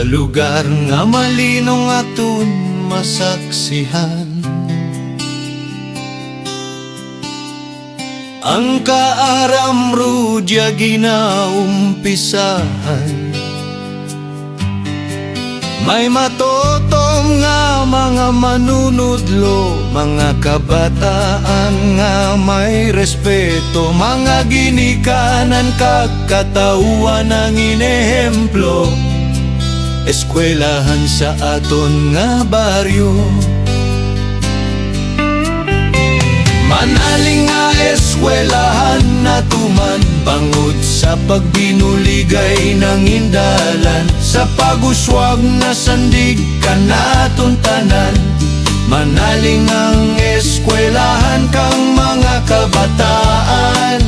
sa lugar nga malinong aton masaksihan. Ang kaaram rudya ginaumpisahan, may matotom nga mga manunudlo, mga kabataan nga may respeto, mga ginikanan kakatauhan ang inehemplo, eskwelahan sa aton nga baryo. Manaling nga eskwelahan na tuman, bangod sa pagbinuligay ng indalan, sa paguswag na sandig ka naton tanan. Manaling ang eskwelahan kang mga kabataan.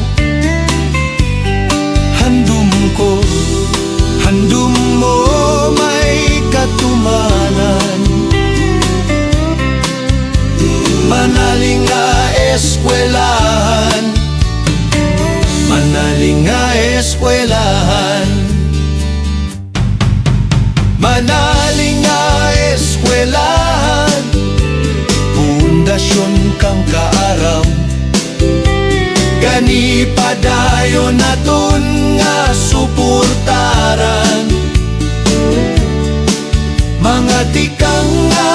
Handum ko, handum mo may katumanan. Manaling nga eskwelahan, manaling nga eskwelahan, manaling nga eskwelahan. Pundasyon kang kaaram, gani padayon naton nga suportaran. Mga tikang nga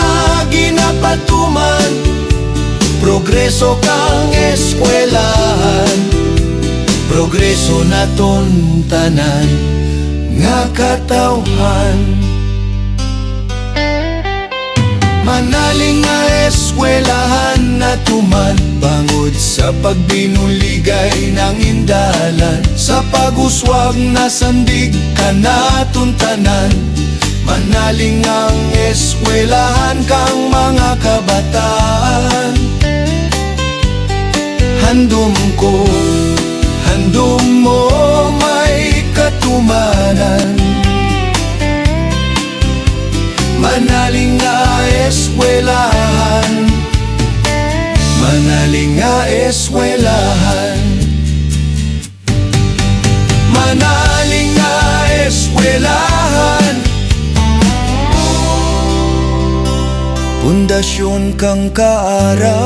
ginapatuman, progreso kang eskwelahan, progreso naton tanan nga katawhan. Manaling nga eskwelahan na tuman, bangod sa pagbinuligay ng indalan, sa paguswag na sandig ka naton tanan. Manaling ang eskwelahan kang mga kabataan. Handum ko, handum mo may katumanan. Manaling nga eskwelahan, manaling nga eskwelahan, manaling nga eskwelahan. Pundasyon kang kaaram.